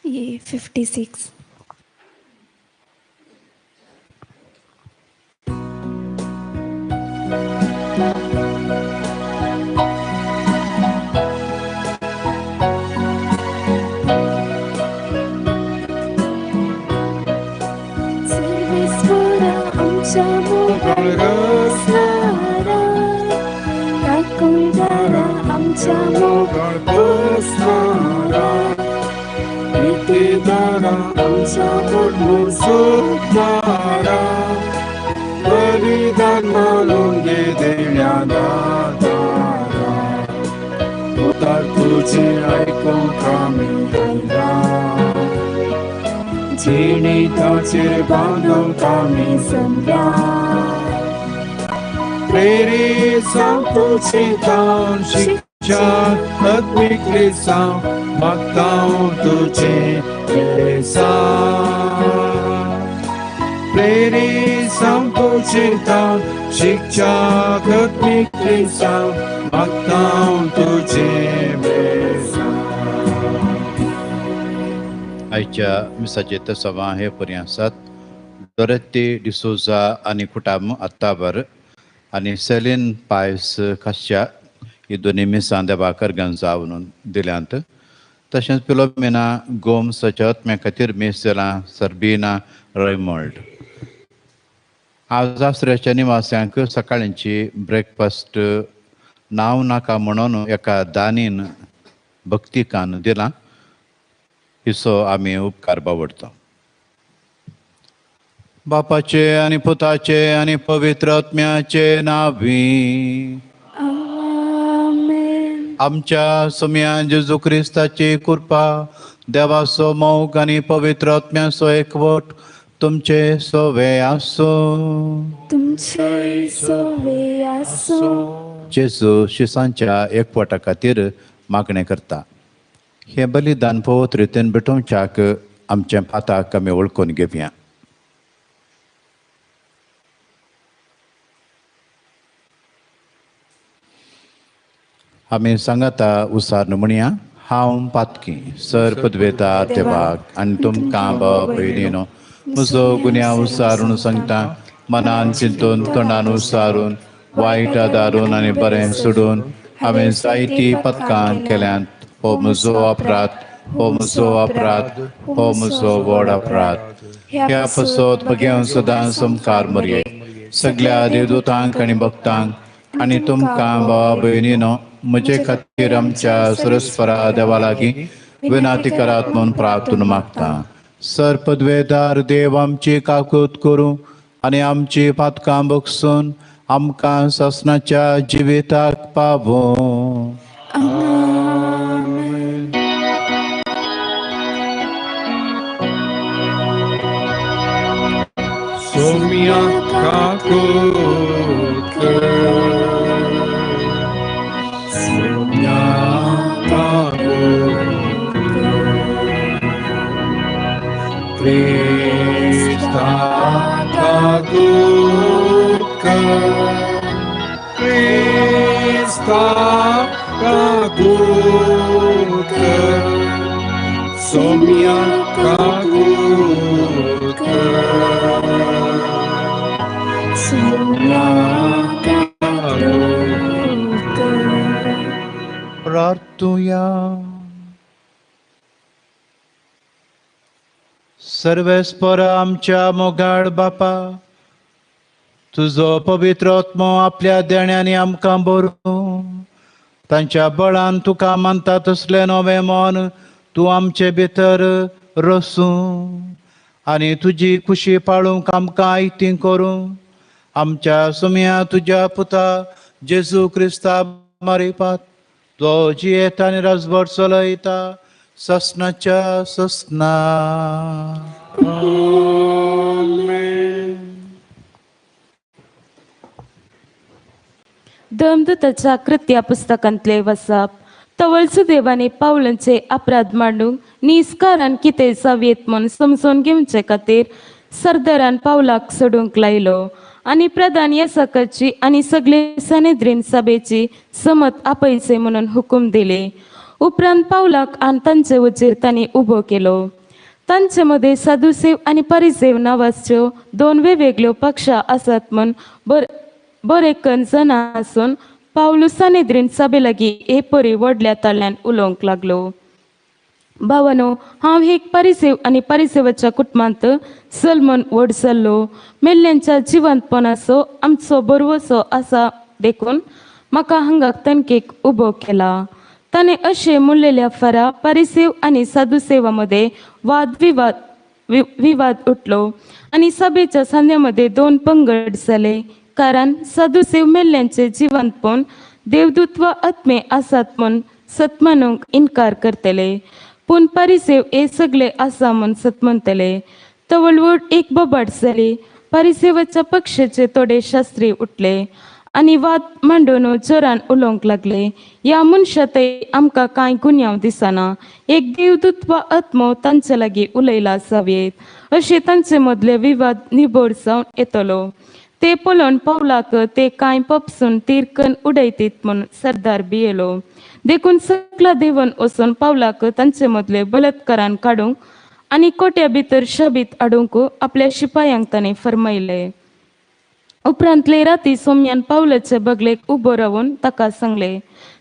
ये 56. बलिदान म्हणून देण्यात उदार तुझे ऐकून कामी आला जीविताचे बांधून कामी संध्या प्रेरित तुझे दान शिक्षा आत्मिक सांग मागतां तुझे येसा प्रेरित तुझे दान शिक्षा आत्मिक सांग मागतां तुझे बेसा. आयच्या मिसाचे तसवा हे पर्यंत डोरेती डिसोजा आनी कुटाम आत्ताबर आनी सेलिन पायस खासच्या ही दोन्ही मिसां देवाकर गंजावून दिल्यांत तशेंच फिलोमेना गोम सचत खातीर मिस जाला सर्बिना रैमोल्ड. आज आसऱ्याच्या निवास्यांक सकाळींची ब्रेकफास्ट नांव नाका म्हणून एका दानीन भक्तिकान दिलां हिसो आमी उपकार बावडतो. बापाचे आनी पुताचे आनी पवित्र आत्म्याचे नांवी आमच्या सुम्या जेजू क्रिस्ताची कृपा देवाचो मोग आनी पवित्र आत्म्याचो एकवट तुमचे सोवे आसो. जेजू शिसांच्या एकवटा खातीर मागणें करता. हे बलिदान पवित्र रितीन भेटोवच्याक आमच्या पाताक आमी वळखून घेवया. आमी सांगाता उसार म्हणया हांव पातकी सर पदवेता देवाक आनी तुमकां पयलीनो म्हजो गुन्या उसारून सांगता मनान चिंतून तोंडान उसारून वायट दारून आनी बरें सोडून हांवें जायतीं पथकां केल्यांत. हो म्हजो अपराध, हो म्हजो अपराध, हो म्हजो व्हड अपराध. ह्या पासत म्हगे सदां संस्कार मरये सगळ्या देवदूतांक आनी भक्तांक आनी तुमकां भावा भयणीनो म्हजे खातीर आमच्या सरस्वरा देवा लागीं विनाती करात म्हणून प्रार्थना मागता. सर्पद्वेदार देव आमची काकूत करूं आनी आमची पातकां बगसून आमकां ससनाच्या जिविताक पावो. Saumya काकूत Saumya काकूत Krista काकूत Krista काकूत Saumya काकूत प्रार्थुया. सर्वेस्पर आमच्या मोगाळ बापा, तुजो पवित्र आत्मो आपल्या देण्यांनी आमकां भरूं तांच्या बळान तुका मानता तसलें नवें मन तूं आमचे भितर रसूं आनी तुजी खुशी पाळूंक आमकां आयती करूं. आमच्या सुम्या तुज्या पुता जेजू क्रिस्ता मारिपात तो जियेता आनी राजभर चलयता ससनाच्या ससना. धर्मदूताच्या कृत्या पुस्तकांतले वचप. तवळसो देवाने पावलांचे अपराध मांडूंक निस्कारान कितें जावेत म्हूण समजून घेवचे खातीर सरदारान पावलाक सोडूंक लायलो आनी प्रधान याजकाची आनी सगळे सनेद्रीन सभेची समत आपयचे म्हणून हुकूम दिले. उपरांत पावलाक आनी तांचे वचेर तांणी उबो केलो. तांचे मदें साधुसेव आनी परिसेव नांवाच्यो दोन वेगवेगळ्यो पक्षा आसात म्हूण बरेकन जाणा आसून पावलू सनेद्रीन सभे लागीं हे परी व्हडल्या ताळ्यान उलोवंक लागलो. भावानो, हांव एक परिसेव आनी परिसेवाच्या कुटुंबांत सलमन व्हड जाल्लो. मेल्ल्यांच्या जिवंतपणाचो आमचो बरवसो आसा देखून म्हाका हांगा तणकेक उबो केला. ताणें अशें म्हणलेल्या फरा परिसेव आनी साधुसेवा मदें विवाद उठलो आनी सभेच्या सांध्यामध्ये दोन पंगड जाले. कारण साधुसेव मेल्ल्यांचे जिवंतपण देवदूत वा आत्मे आसात म्हूण सतमानूंक इन्कार करतले, पूण परिसेव हे सगळे आसा म्हूण सतमनतले. तवळवड एक बोबाट जाली. परिसेवाच्या पक्षाचे थोडे शास्त्री उठले आनी वाद मांडून जोरान उलोवंक लागले. ह्या मनशातय आमकां कांय गुन्यांव दिसना. एक देवदूत वा आत्मो तांचे लागीं उलयला जावेत अशें तांचे मदले विवाद निबोड जावन येतलो. ते पळोवन पावलाक ते कांय पपसून तिरकन उडयतीत म्हूण सरदार भियेलो. देखून सगळा देवन वचून पावलाक तांचे मदले बलात्कारान काडूंक आनी कोट्या भितर शाबीत हाडूंक आपल्या शिपायांक ताणें फरमायले. उपरांतले राती सोम्यान पावलाचे बगलेक उबो रावन ताका सांगले,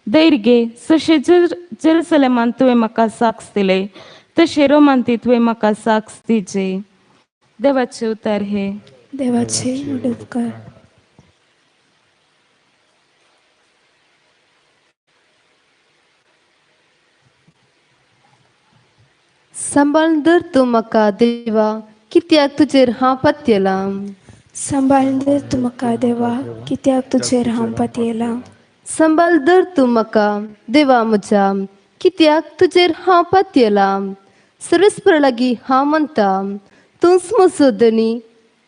धैर्य घे. जशें जेरुसलेमान तुवें म्हाका साक्ष दिले तशें रोमांती तुवें म्हाका साक्ष दिजे. देवाचे उतार हे. देवाचे उपकार. सांबाळून धर तूं म्हाका देवा, कित्याक तुजेर हांव पातयेलां. सांबाळून धर तूं म्हाका देवा, कित्याक तुजेर हांव पातयेलां. सांबाळ धर तूं म्हाका देवा म्हज्या, कित्याक तुजेर हांव पातयेलां. सर्वेस्परा लागीं हांव म्हणटा, तूंच म्हजो धनी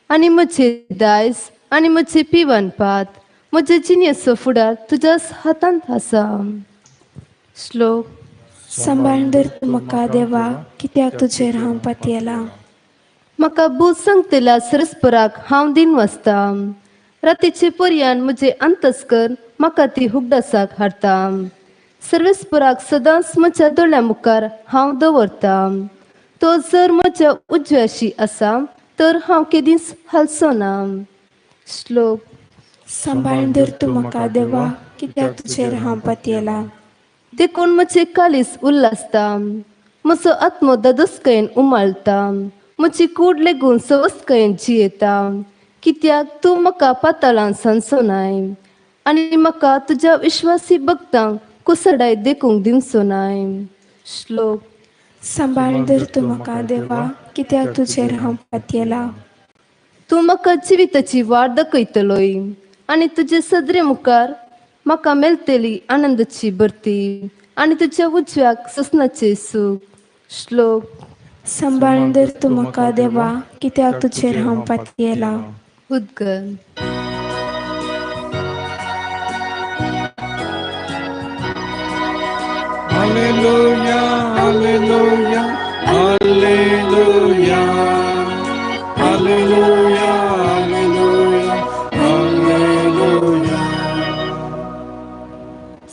आनी म्हजे दायज आनी म्हजे पिवणपात. म्हजे जिणेचो फुडार तुज्याच हातांत आसा. श्लोक. सांबाळून धर तूं म्हाका देवा, कित्याक तुजेर हांव पातयेलां. म्हाका भूत सांगतल्या सरस्पराक हांव दिन वाचता. रातीचे पर्यान म्हजे अंतस्कर म्हाका ती उगडासाक हाडटा. सर्वेस्पराक सदांच म्हज्या दोळ्या मुखार हांव दवरता. तो जर म्हज्या उजव्याशी आसा तर हांव केदींच हालचो ना. श्लोक. सांबाळून धर तूं म्हाका देवा, कित्याक तुझेर हांव पातयेला देखून म्हजे कालीस उल्लासता म्हजो आत्मो ददस्कयेन उमाळटा म्हजी कूड लेगून सवस्कयेन जियेता कित्याक तूं म्हाका पाताळांत सांसोनाय आनी म्हाका तुज्या विश्वासी भक्तांक कुसडाय देखूंक दिवचो नाय. श्लोक. सांबाळ दर तूं म्हाका देवा कित्याक तुझेर हांव पातयेला तूं म्हाका जिविताची वाट दाखयतलोय आनी तुजे सदरे मुखार म्हाका मेळटली आनंदाची भरती आनी तुज्या उजव्याक ससनाचे सूख. श्लोक. सांबाळ दर तूं म्हाका देवा कित्याक तुझेर हांव पातयेला उद्गार. Hallelujah, hallelujah, hallelujah, hallelujah, hallelujah, hallelujah.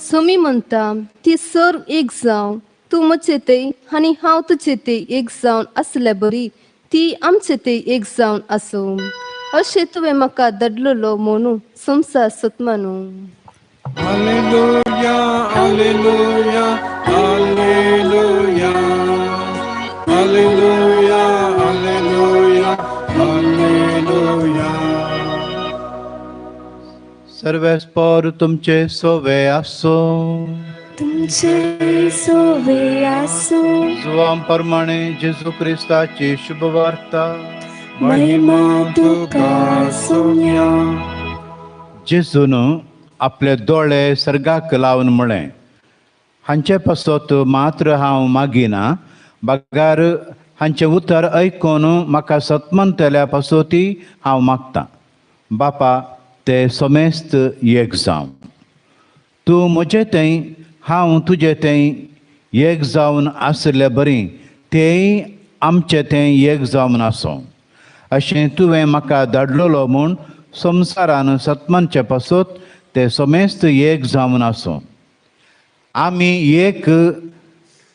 Somi म्हणटा ती सर्व एक जावन तूं म्हजे ते आनी हांव तुजे ते एक जावन आसल्या बरी ती आमचे ते एक जावन आसूं अशें तुवें म्हाका धाडलेलो म्हणून संवसार सतमानू. Hallelujah, hallelujah, hallelujah, hallelujah, hallelujah, hallelujah. सर्वेस्पर तुमचे सोवे आसो तुमचे सोवे आसूं जुवां प्रमाणे जेजू क्रिस्ताची शुभ वार्ता महिमा तुका सोम्या जेजून आपले दोळे सर्गाक लावन म्हळें हांचे पासत मात्र हांव मागिना बागार हांचें उतर ऐकून म्हाका सतमंतल्या पासोती हांव मागतां. बापा ते समेस्त एक जावं तूं म्हजें थंय हांव तुजें थंय एक जावन आसले बरी तेय आमचें थंय एक जावन आसूं अशें तुवें म्हाका धाडलेलो म्हूण संवसारान सतमानचे पासत ते समेस्त एक जावन आसूं आमी एक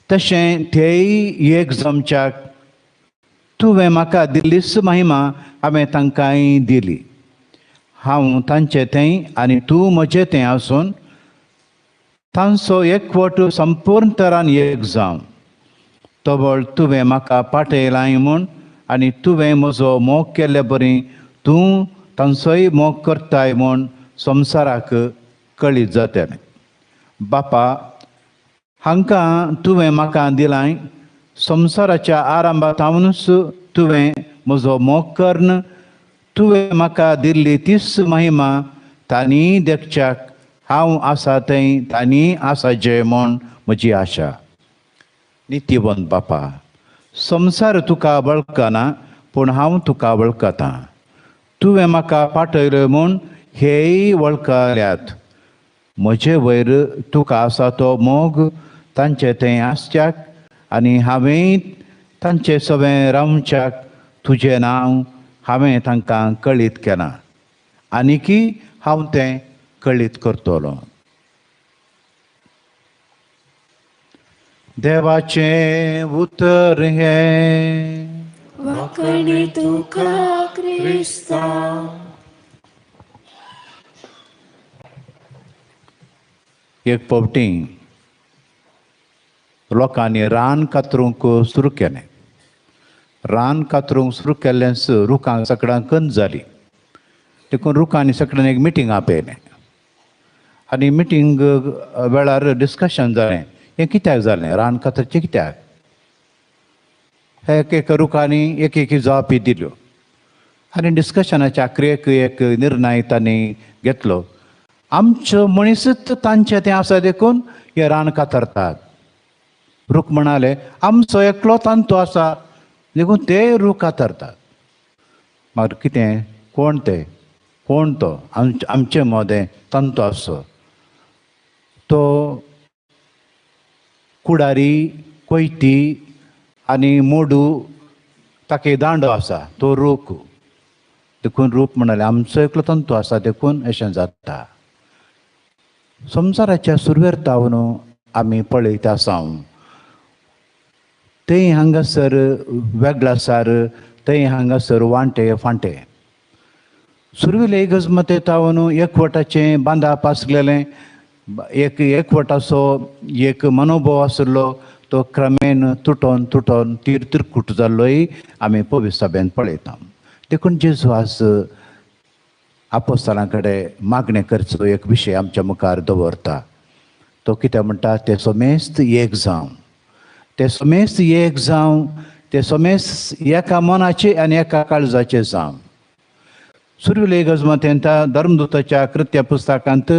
तशें तेय एक जमच्याक तुवें म्हाका दिल्लीच महिमा हांवें तांकांय दिली. हांव तांचे थंय आनी तूं म्हजें थंय आसून तांचो एकवट संपूर्ण तरान एक जावं तोबळ तुवें म्हाका पाठयलाय म्हूण आनी तुवें म्हजो मोग केल्ले बरी तूं तांचोय मोग करताय म्हूण संवसाराक कळीत जातलें. बापा हांकां तुवें म्हाका दिलाय संवसाराच्या आरंभातावनूच तुवें म्हजो मोग कर्ण तुवें म्हाका दिल्ली तीच महिमा तांणी देखच्याक हांव आसा थंय तांणी आसा जे म्हूण म्हजी आशा. नित्यवंत बापा संवसार तुका वळखना पूण हांव तुका वळखतां. तुवें म्हाका पाठयलो म्हूण हेय वळखल्यात. म्हजे वयर तुका आसा तो मोग तांचे थंय आसच्याक आनी हांवें तांचे सवें रावच्याक तुजें नांव हांवें तांकां कळीत केलां आनीकी हांव तें कळीत करतलो. देवाचें उतर हें वाकणी तुका क्रिस्ता एक फावटी लोकांनी रान कातरूंक सुरू केलें. रान कातरूंक सुरू केल्लेंच रुखांक सगळ्यांक कंद जाली. देखून रुखांनी सगळ्यांनी एक मिटींग आपयलें आनी मिटींग वेळार डिस्कशन जालें हें कित्याक जालें रान कातरचें कित्याक. एक एक रुखांनी एक एक जबाबी दिल्यो आनी डिस्कशनाच्या आखरेक एक निर्णय तांणी घेतलो. आमच्यो मनीसच तांचें तें आसा देखून हे रान कातरतात. रूख म्हणाले आमचो एकलो तांतो आसा देखून ते रूख कातरतात. मागीर कितें कोण ते कोण तो आमचे मोदें तांतो आसो तो कुडारी कोयती आनी मोडू ताका दांडो आसा तो रूख देखून रूख म्हणाले आमचो एकलो तांतो आसा देखून अशें जाता. संवसाराच्या सुरवेर तावन आमी पळयत आसा थंय हांगासर वेगळासार थंय हांगासर वांटे फांटे सुरवेले गजमते तावन एकवटाचें बांदप आसलेलें एक एकवटाचो एक मनोभाव आशिल्लो तो क्रमेन तुटोन तिरकूट जाल्लोय आमी पवित्र सभेन पळयता. देखून जेजू आज आपोस्तलां कडेन मागणें करचो एक विशय आमच्या मुखार दवरता. तो कितें म्हणटा, ते सोमेस्त एक जावं, ते सोमेस्त एक जावं, ते सोमेस्त एका मनाचे आनी एका काळजाचे जावं. सुरविले गजमतेंत धर्मदूताच्या कृत्य पुस्तकांत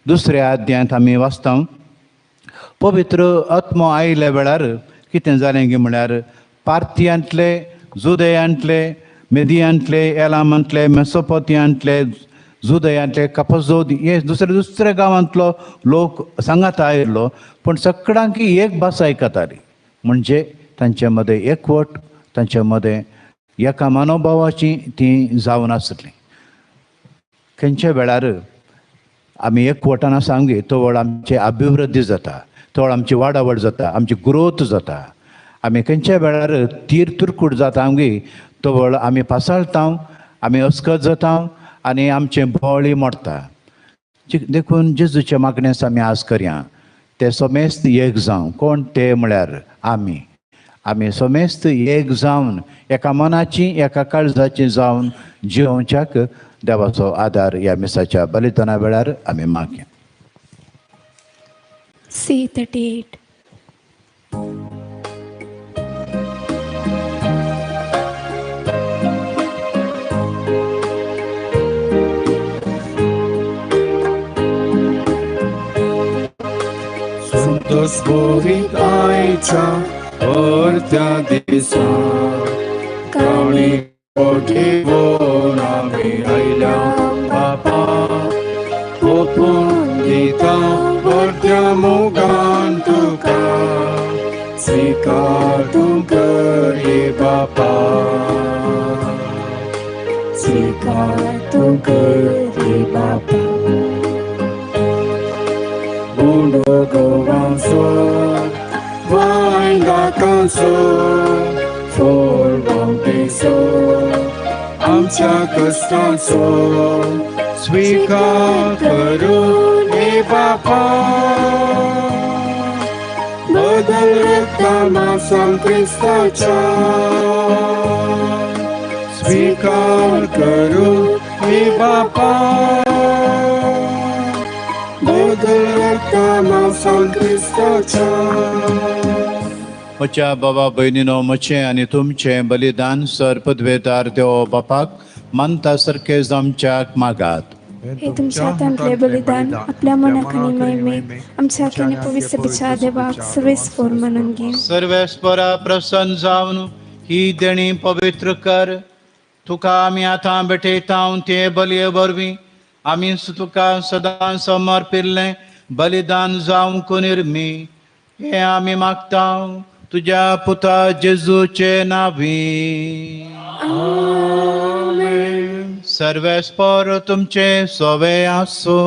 2ऱ्या अध्यायांत आमी वाचता, पवित्र आत्मो आयिल्ल्या वेळार कितें जालें गे म्हळ्यार पार्थियांतले, जुदयांतले, मेदियांतले, एलामांतले, मेसोपोतियांतले, जुदयांतले, कपजोद हे दुसऱ्या गांवांतलो लोक सांगात आयिल्लो, पण सगळ्यांक एक भास आयकताली. म्हणजे तांचे मदें एकवट, तांचे मदें एका मनोभावाची ती जावन आसली. खंयच्या वेळार आमी एकवटान सांगे तो वेळ आमची अभिवृद्धी जाता, तो वेळ आमची वाडावड जाता, आमची ग्रोथ जाता. आमी खंयच्या वेळार तुरकूट जाता आमगे तो वेळ आमी पासाळटा, आमी अस्कत जाता आनी आमचें भोवळी मोडटा. देखून जेजूच्या मागणेस आमी आज करया, ते सोमेस्त एक जावं. कोण ते म्हळ्यार आमी सोमेस्त एक जावन एका मनाची एका काळजाची जावन जिवच्याक देवाचो आदार ह्या मिसाच्या बलिदाना वेळार आमी मागया. C38. संतोष बोरीत आयच्या परत्या दिसा काणी घेवन आमी आयल्या बापा, ओपून दिता परत्या मोगान तुका, स्वीकार तूं कर ये बापा, स्वीकार तूं कर ये बापा. Mundo gowansor, wainga kansor, forwam pesor, आमच्या कष्टांचो स्वीकार करून हे बापा. बदल रक्तामासन ख्रिस्ताच्या स्वीकार करून हे बापा. म्हज्या बाबा भयणीनो, म्हजें आनी तुमचें बलिदान सर पदवेदार देव बापाक मानता सारकें जमच्याक मागात. हे तुमच्या हातांतले बलिदान आपल्या मनाक आनी महिमेक आमच्या आनी पवित्र सभेच्या देवाक सर्वेस्पर म्हणून घे. सर्वेस्परा प्रसन्न जावन ही देणी पवित्र कर. तुका आमी आतां भेटयता ते बलये वरवीं आमी तुका सदां समर्पिल्लें बलिदान जावंक निर्मी हे आमी मागता तुज्या पुता जेजूचे नांवी. सर्वेस्पर तुमचे सोवे आसो,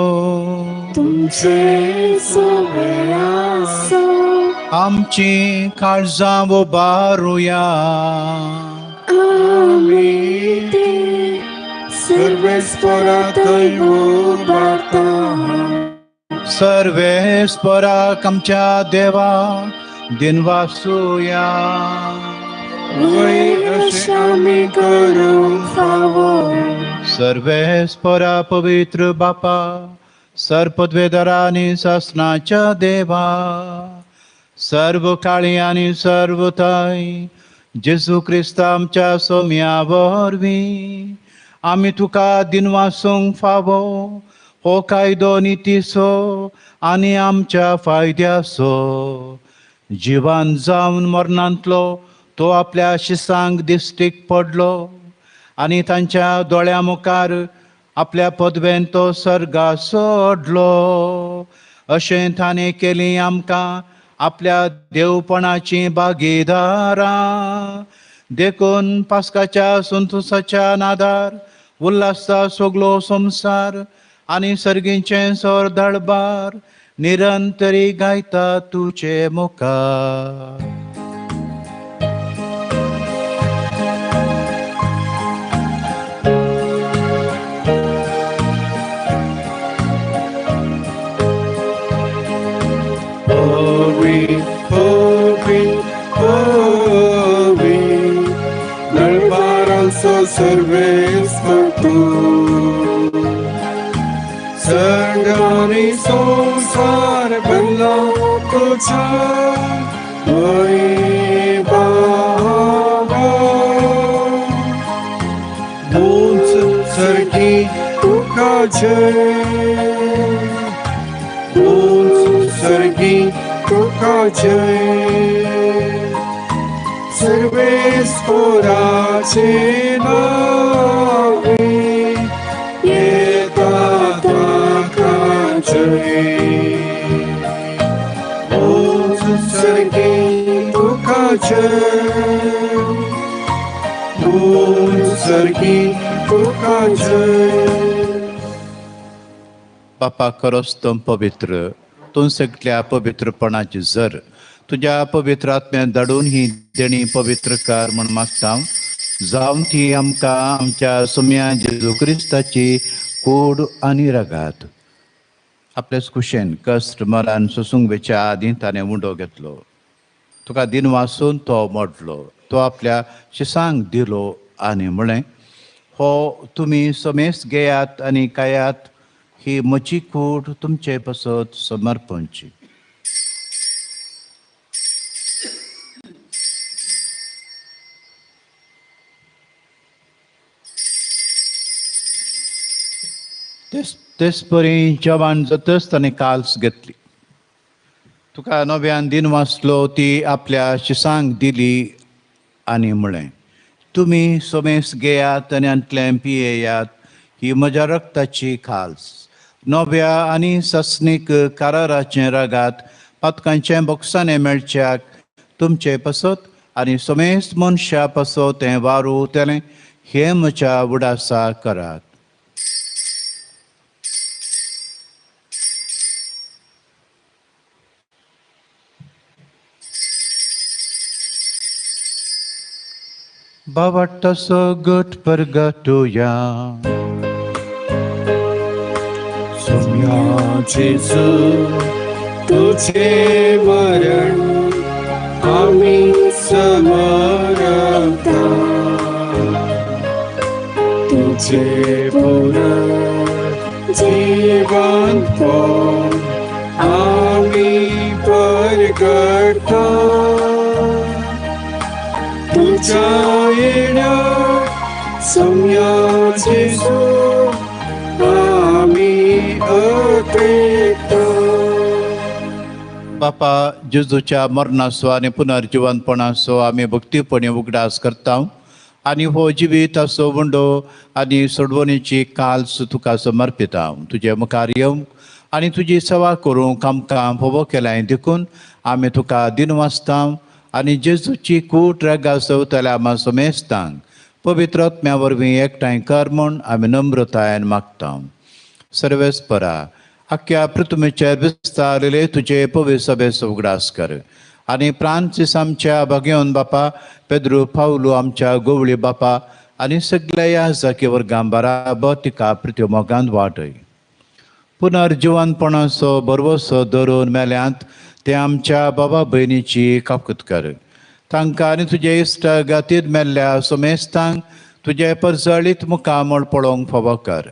तुमचे सोवे आसो. आमची काळजां उबारुया. आमी ते सर्वेस्परा थंय उबारता. सर्वेस्पराक आमच्या देवा दिनवासुया. वयर अशें आमी करूंक फावो. सर्वेस्परा पवित्र बापा, सरपदवेदारा आनी शासनाच्या देवा, सर्व काळी आनी सर्व थंय जेजू क्रिस्ता आमच्या सोम्या वरवीं आमी तुका दिनवासूंक फावो. हो कायदो नितीसो आनी आमच्या फायद्याचो. जिवान जावन मरणांतलो तो आपल्या शिसांक दिश्टीक पडलो आनी तांच्या दोळ्या मुखार आपल्या पदवेन तो सर्गा सोडलो. अशें ताणें केली आमकां आपल्या देवपणाची भागीदारां. देखून पास्काच्या संतोशाच्या नादार उल्हासा सगलो संसार आनी सर्गींचे सोर दळबार निरंतरी गायता तुचे मुखार. holy, दरबारांचा सर्वेस्वर तू, सर्ग आणि संसार बनला तुझा वैभव. उंच सरकी तुका जय, उंच सरकी तुका जय, सर्वेस्वराचे नावे येतात तुका जय. उंच सरकी तुका जय, उंच सरकी तुका जय. बापा खरोच तो पवित्र, तूं सगळ्या पवित्रपणाची जर तुझ्या पवित्र आत्म्यान धाडून ही देणी पवित्र कर म्हण मागता. जावन ती आमकां आमच्या सुम्या जेजू क्रिस्ताची कूड आनी रगात. आपल्याच कुशेन कश्ट मरण सुसुंगेच्या आदीं ताणें उंडो घेतलो. तुका दिन वासून तो मोडलो, तो आपल्या शिसांक दिलो आनी म्हळें, हो तुमी समेस घेयात आनी खायात, ही म्हजी कूड तुमचे पसत समर्पणची. तेच परी जेवण जातच ताणें काल्स घेतली. तुका नव्यान दिन वाचलो ती आपल्या शिसांक दिली आनी म्हळें, तुमी सोमेस घेयात आनी अंतल्यान पियेयात, ही म्हज्या रक्ताची खाल्स. नव्या आनी सस्नीक कराराचें रगात पातकांचे बोक्सांनी मेळच्याक तुमचे पसत आनी सोमेस मनशा पसत हें वारू तेलें हें म्हज्या उडासा करात. बावट्टासो गट परगटुया. सोम्या जेजू तुझे मरण आम्ही समरता, तुझे पुनर्जीवनपण आम्ही परगटता. तुझ्या येण्याक सोम्या जेजू आम्ही अपेक्षा. बापा जेजूच्या मरणाचो आनी पुनर्जीवनपणाचो आमी भक्तीपणे उगडास करता आनी हो जिवीत आसो वंडो आनी सोडवणेची काल्स तुका समर्पिता. तुजे मुखार येवंक आनी तुजी सेवा करूंक आमकां फोव केल्याय देखून आमी तुका दिन वाचता आनी जेजूची कूट रगां सवतल्या आमा समेस्तांक पवित्र आत्म्या वरवीं एकठांय कर म्हूण आमी नम्रतायेन मागता. सर्वेस्परा आख्या पृथ्वीचेर विस्तारले तुजे पवित्र सभेचो उगडास कर आनी फ्रांसीस आमच्या भगिवन बापा, पेद्रू पावलो आमच्या गोवळी बापा आनी सगळ्या ह्या जाकी वर्गां बराबर तिका पृथ्वी मोगांत वाटय. पुनर्जीवनपणाचो बरवसो धरून मेल्यांत ते आमच्या बाबा भयणीची काकूत कर. तांकां आनी तुजे इश्ट गातीत मेल्ल्या सोमेस्तांक तुजे परजळीत मुखामळ पळोवंक फावो कर.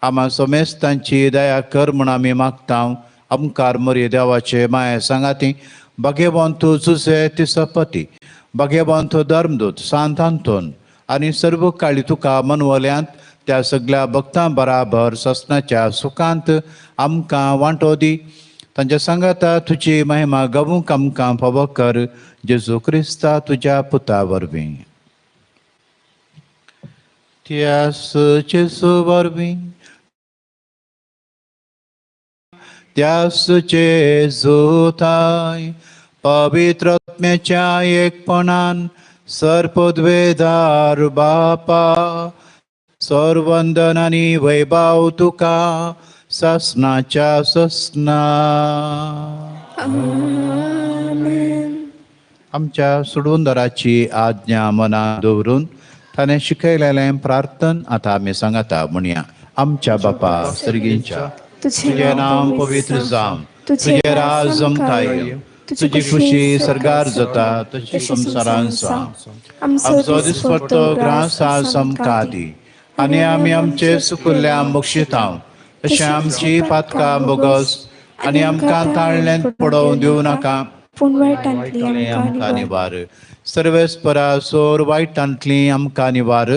आमा सोमेस्तांची दया कर म्हूण आमी मागता. आमकार मरी देवाचे माये सांगाती भगेवंत जुसे तिसपती, भगेवंत धर्मदूत सांत आंतोन आनी सर्व काळी तुका मनवल्यांत त्या सगळ्या भक्तां बराबर ससनाच्या सुखांत आमकां वांटो दी. तांच्या सांगाता तुजी महिमा गावूंक आमकां फावो कर. जेजू क्रिस्ता तुज्या पुता वरवीं. त्यास जेजू वरवीं, त्यास जेजू थाय पवित्र आत्म्याच्या एकपणान सर्पद्वेदार बापा सर्वंदन आनी वैभव तुका ससनाच्या ससना. आमच्या सुडवंदराची आज्ञा मनात दवरून ताणें शिकयलेलें प्रार्थन आतां आमी सांगाता म्हणया. आमच्या बापा सर्गींच्या, तुजें नांव पवित्र जावं, तुजें राज आमकां येवं, तुझी खुशी सरगार जाता तशी संसारांचा आमचो दिसपट्टो ग्रासा समकादी आनी आमी आमचे सुकुल्ल्या मोक्षितांव तशें आमची पातकां बोगस आनी आमकां ताळ्यान पडोवं दिवं नाका पूण वायटांतली आमकां आमकां निवार सर्वेस्परा सोर वायटांतली आमकां निवार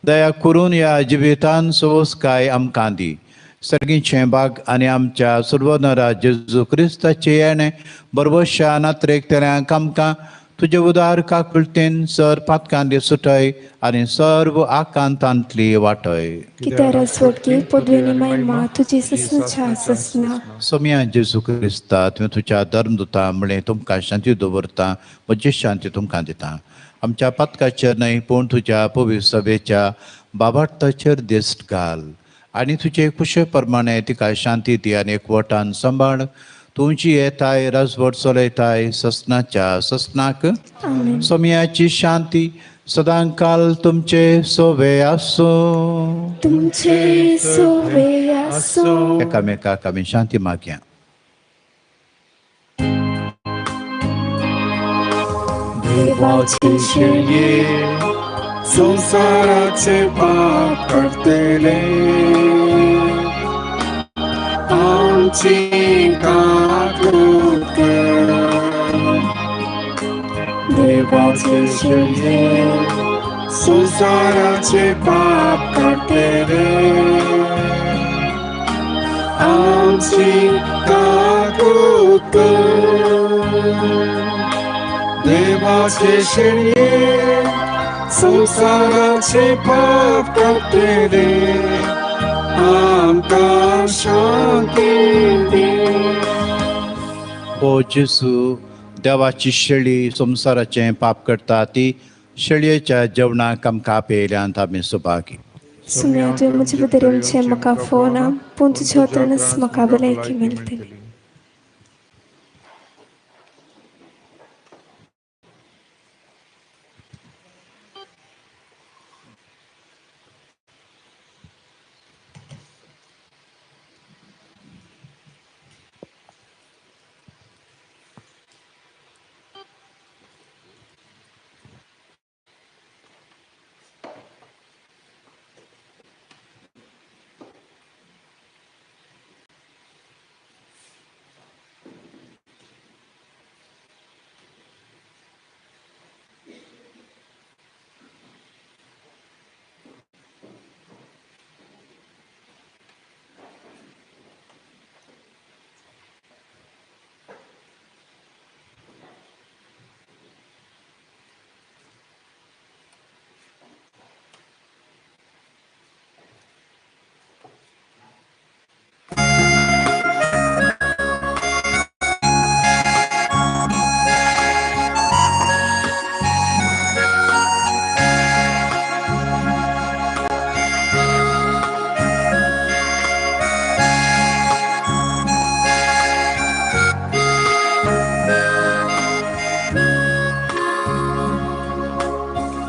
दया करून ह्या जिवितान सोस काय आमकां दी सर्गीचे बाग आनी आमच्या सुरवनरा जेजू क्रिस्ताचे येणे बरोबरशा नात्रेकतल्यांक आमकां तुजे उदार काकुळतेन सर पातकांदी सुटय आनी सर्व आकांतांतली वाटय कित्याक रसवटकी पदवेनी महिमा तुजी ससनच्या ससना सोम्या जेजू क्रिस्ता तुवें तुज्या धर्मदुता म्हळें तुमकां शांती दवरता म्हजी शांती तुमकां दिता आमच्या पातकाचेर न्हय पूण तुज्या पवित्र सभेच्या बाबाटाचेर दिश्ट घाल आनी तुजे कुशे प्रमाणे तिका शांती दी आनी एकवटान सांबाळ तुमची येताय राजवट चलयताय ससनाच्या ससनाक सोम्याची शांती सदांकाल तुमचे सोवे आसो तुमचे सोवे आसो एकामेकाक आमी शांती मागया देवाचे शेळये संसाराचे पाप करतेले आमची काकूत कर देवाचे शेळये संसाराचे पाप करतेले आमची काकूत कर देवाचे शेळये संसाराचे पाप करतेले आमकां शांती दी ओ जेजू देवाची शेळी संसाराचे पाप करता ती शेळयेच्या जेवणाक आमकां पेयल्यांत आमी सुभागी सुम्याचे म्हजे बदरेमचे म्हाका फोना पूण तुज्या हातानच म्हाका भलायकी मेळटली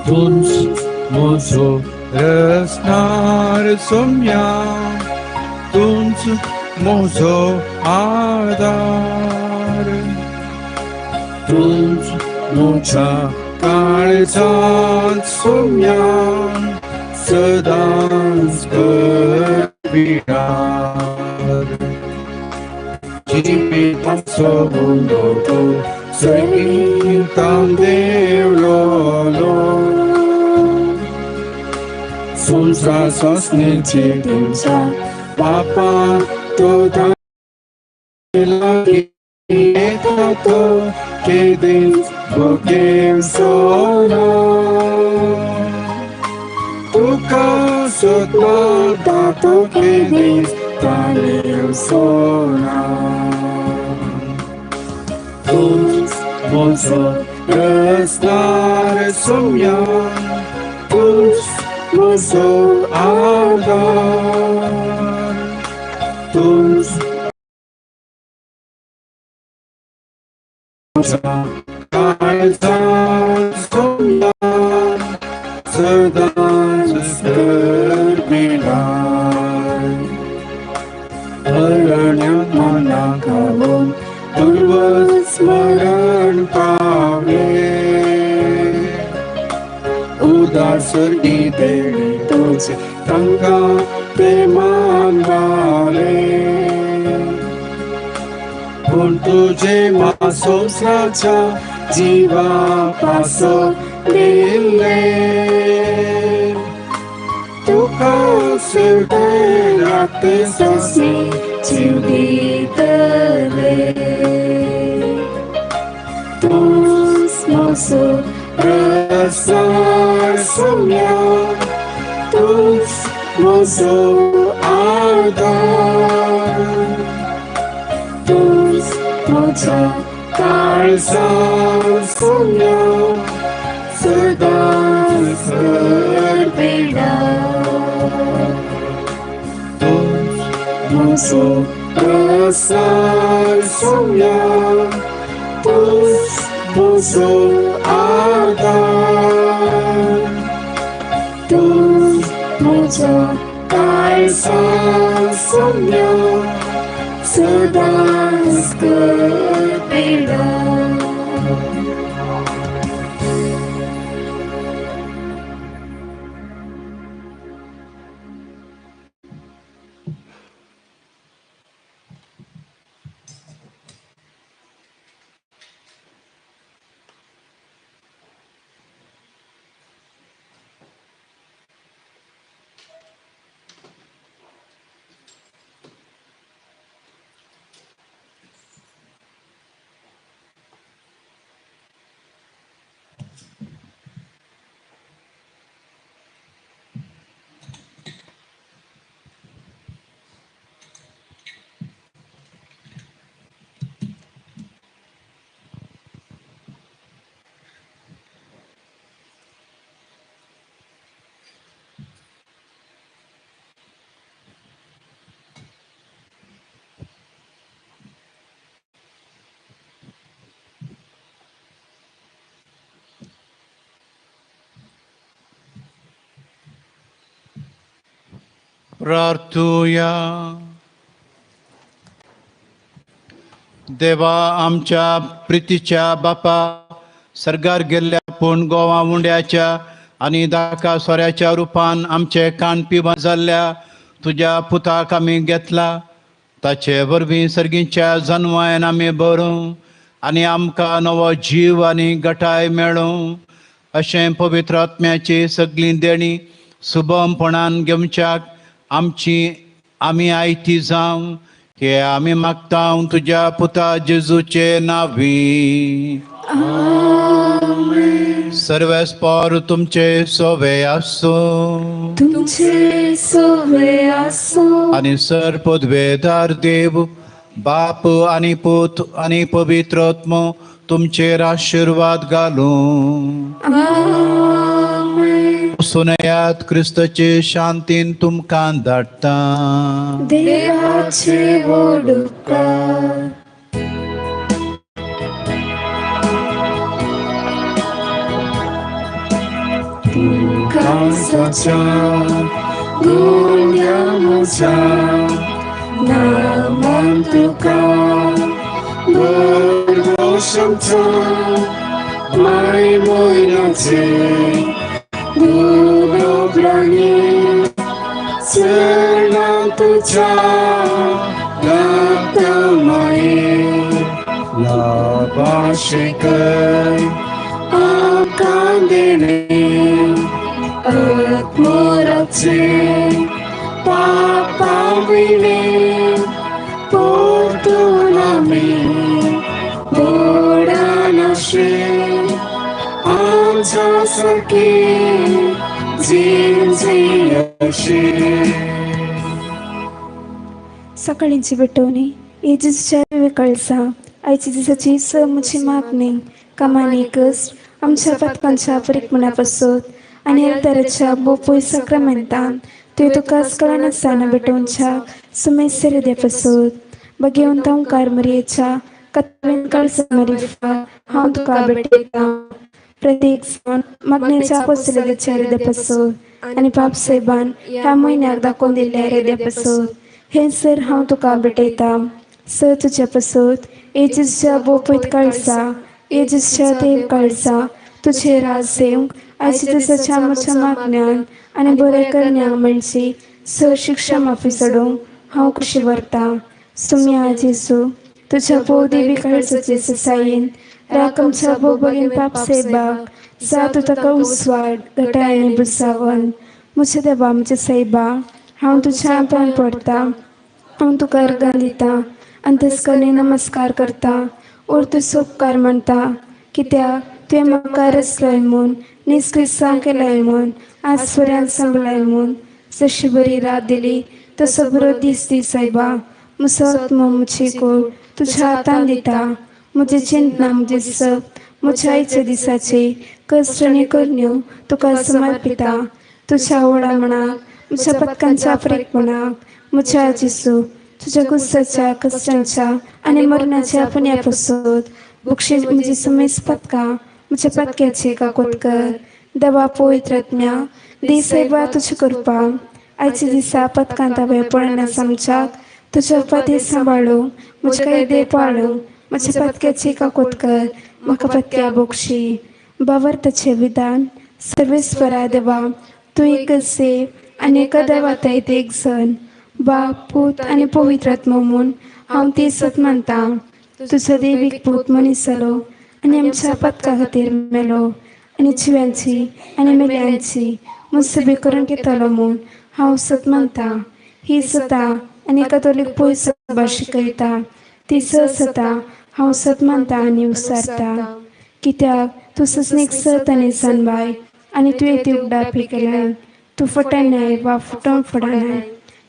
तुंच म्हजो रसनार सोम्या तुंच म्हजो आदार तुंच म्हज्या काळजांत सोम्या सदांच करपिरार जिविताचो हुंदो तूं सर्गितां देवलो संसार ससनेची तुमच्या बापा तो येता तो केदीस भोगेम सोना तुका सोदता तो केदीस तानेम सोना तुंच म्हजो रसनार सोम्या तुंच म्हजो आदार तुंच म्हज्या काळजांत सोम्या सदांच करपिरार अरण्यात मना घालून पूर्व स्मरण पावले उदार स्वर्गी देणे तुझे तांका प्रेमान वाले पूण तुझे मासोसाच्या जीवापासून दिले तुका शेवटे राते ससने जीव दितले तूच म्हजो रसाळ सोम्या तूच म्हजो आदार तूच म्हज्या काळजां सोम्या सदांच गरबेडा म्हजो रसाळ सोम्या तूच म्हजो आदार तूच म्हज्या काळजां सोम्या सदांच गरबेडा प्रार्थूया. देवा आमच्या प्रितीच्या बापा, सर्गार गेल्ल्या पूण गोवा मुंड्याच्या आनी दाका सोऱ्याच्या रुपान आमचे काणपी जाल्ल्या तुज्या पुताक आमी घेतला. ताचे वरवीं सर्गीच्या जन्मायन आमी बरूं आनी आमकां नवो जीव आनी घटाय मेळूं अशें पवित्र आत्म्याची सगळीं देणी सुभमपणान घेवच्याक आमी आयती जावं हे आमी मागता तुज्या पुता जेजूचे नांवी. सर्वेस्पर तुमचे सोवे आसूं तुमचे सोवे आसूं आनी सर्पद्वेदार देव बाप आनी पूत आनी पवित्र आत्मो तुमचेर आशिर्वाद घालूं. सुनयात क्रिस्ताचे शांतीन तुमकां धाडटा. देवाचे व्हड उपकार कांसाच्या गोंड्या म्हज्या नामान तुका बरो शमचा माय मोयनाचे दुरोब्रांनी चरणां तुज्या लागता माये लाभाशेकर आमकां देणे आत्मोराचे पापा वयले परतून आमी बोडानाशे आमच्या सारके सकाळींची भेटवणी येजूच्या वेकळसा आयची दिसाची स म्हजी मागणी कामानी कस आमच्या पथकांच्या परिक्रमणापासून आनी तरेच्या बोपय सक्रामेंतान तुवें तुका कळना साना भेटोवच्या सुमेर देपासून भगवंत ओंकार मरयेच्या कत्वेन कळसा मरिफा हांव तुका भेटयता. प्रत्येक सण मागणेच्या पोचलेल्या हृदयापासून आनी पाप साहेबान ह्या म्हयन्याक दाखोवन दिल्ल्या हृदयापासून हे सर हांव तुका भेटयता. स तुझ्या पसोत येजूसच्या बोपयत कळसा येजूसच्या देव कळसा तुझे राज सेवंक आयची दिसाच्या म्हज्या मागण्यान आनी बरें करण्या म्हणजे स शिक्षा माफी सोडूंक हांव कशी व्हरता. सुम्या आज येसू तुझ्या भोव देवी कळसाचे ससायेन राकमच्या भोव बेगीन पाप सेबाक जातू ताका उसवाड गटाय आनी बुसावन. म्हज्या देवा म्हज्या सैबा हांव तुज्या पांय पडटा, हांव तुका अर्गां दिता अंतस्करणी नमस्कार करता और तुजो उपकार म्हणटा कित्याक तुवें म्हाका रचलय म्हूण निस्क्रिसांव केलय म्हूण आसपर्यान सांभळय म्हूण. जशी बरी रात दिली तसो बरो दीस दी सैबा. म्हजो आत्मो म्हजी कूड तुज्या हातान दिता. म्हजी चिंतना म्हजी सप म्हज्या आयच्या दिसाची कश्ट करण्यो तुका समर्पिता. तुज्या आवडा मनाक म्हज्या पथकांच्या फरीकपणाक म्हज्या जिसू तुज्या गुस्साच्या कश्टांच्या आनी मरणाच्या पुण्या पसोत बुक्षी म्हजी समेस पथकां म्हज्या पथक्याची काकोत कर. देवा पवित्र आत्म्या दी सैबा तुजी कृपा आयच्या दिसा पथकांत हांवें पडना समजाक तुज्या पदी सांबाळूं म्हजे कायदे पाळूं म्हज्या पथक्याची काकोत कर. म्हाका पथक्या बक्षी भावार्थाचें विधान सर्वेस्परा देवा तूं एकच देव आनी एका देवाता एक जण बाप पूत आनी पवित्र आत्मा म्हूण हांव ती सत मानता. तुजो देवीक पूत मनीस जालो आनी आमच्या पथका खातीर मेलो आनी जिव्यांची आनी मेल्यांची मुसबी करून घेतलो म्हूण हांव सत मानता. ही सता आनी कॅथोलीक पयस सभा शिकयता ती सता हांव सत मानता आनी उसारता. कित्याक तूं ससनीक सत आनी सानबाय आनी तुवें ती उगडापी केल्याय. तूं फटयनाय वा फुटोवन फडनाय.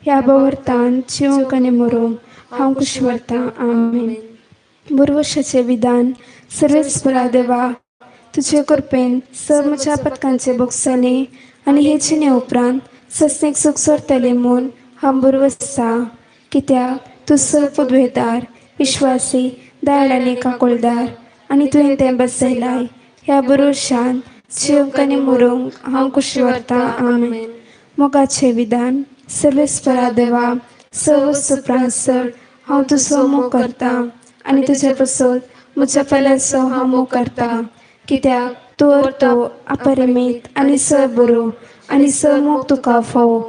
ह्या भावार्थान जिवंक आनी मरूंक हांव कशी व्हरता. आमेन. बुरवशाचें विधान सर्वेस्परा देवा तुजे कृपेन स म्हज्या पथकांचे बक्षांनी आनी हे जिणे उपरांत ससनीक सुख सोडटले म्हूण हांव बुरवसा. कित्याक तूं स पदवेदार विश्वासी दायड आनी काकोळदार आनी तुवें तें बसयलाय. ह्या बुरवशान जिवंक आनी मरूंक हांव कशी व्हरता. आमेन. मोगाचें विधान सर्वेस्परा देवा स वस्तू उपरांत चड हांव तुजो मोग करता आनी तुज्या पसत म्हज्या पेल्याचो हांव मोग करता. कित्याक तूं अर्तो अपरिमीत आनी स बरो आनी स मोग तुका फोव.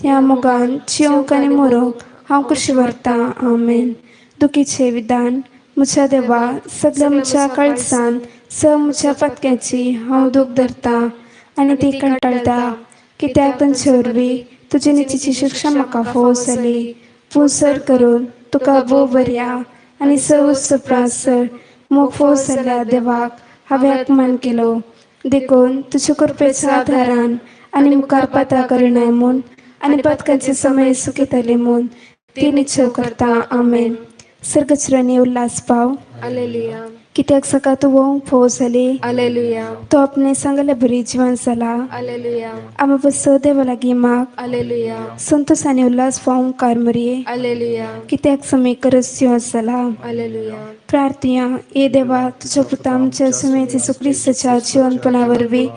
ह्या मोगान जिवंक आनी मरूंक हांव कशी व्हरता. आमेन. दुखीचें विधान म्हज्या देवा सगळ्या म्हज्या काळजान स म्हज्या पथक्याची हांव दूख धरता आनी ती कंटाळटा. कित्याक तांचे वरवीं तुजे नितीची शिक्षा म्हाका फोव जाली. पूण चड करून तुका भोव बऱ्या आनी स वस्तू उपरांत चड मोग फोव जाल्ल्या देवाक हांवें अपमान केलो. देखून तुज्या कृपेच्या आदारान आनी मुखार पाता करिनाय म्हूण आनी पथकांचे समय सुखयतले म्हूण ती निश्चय करता. आमेन. सर्गचरांनी उल्हास पाव. हालेलुया कित्याक सका तूं वोंग फोव जाली. हालेलुया तो आपणे सांगले बरी जिवन जाला. हालेलुया आमी बसो देवा लागीं माग हालेलुया संतोष आनी उल्हास पावूंक कार मरये. हालेलुया कित्याक समय करस जिवन जाला. हालेलुया प्रार्थया ए देवा तुझ्या पुता आमच्या सुमेची सुक्रिस्ताच्या जिवनपणा वरवीं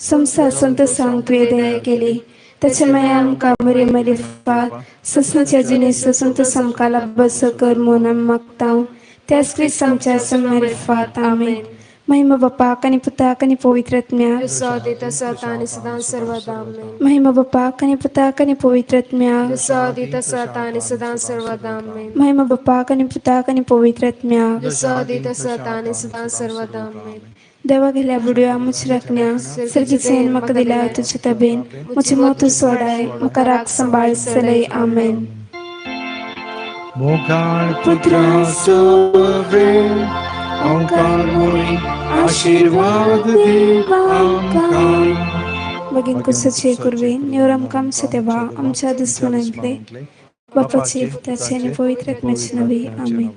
संसार संतोषांक तुवें दया केली. त्याच्या माया आमकां बरी मलिफात ससनाच्या जिणेचो संतोष आमकां लाभस कर म्हूण आमी मागता. त्याच क्रिस्त आमच्या समरिफात. आमेन. महिमा बापाक आनी पुताक आनी पवित्र आत्म्याक. सदित सत आनी सदां सर्वदा आमेन. महिमा बापाक आनी पुताक आनी पवित्र आत्म्याक. सदित सत आनी सदां सर्वदा आमेन. महिमा बापाक आनी पुताक आनी पवित्र आत्म्याक. सदित सत आनी सदां सर्वदा आमेन. देवा गेल्या बुडया मुझ राखण्या सर्गीचेन म्हाका दिल्या तुजे तबेन म्हजी मोतू सोडाय म्हाका राख सांबाळ चलय. आमेन. मोगाळ पुत्राचो प्रेम ओंकार मुळी आशीर्वाद दीव आमकां. बेगीन कुसाचे कुरवे नेवर आमकां आमचे देवा आमच्या दुस्मनांतले बापाचे पुताचे आनी पवित्र आत्म्याचे नवी. आमेन.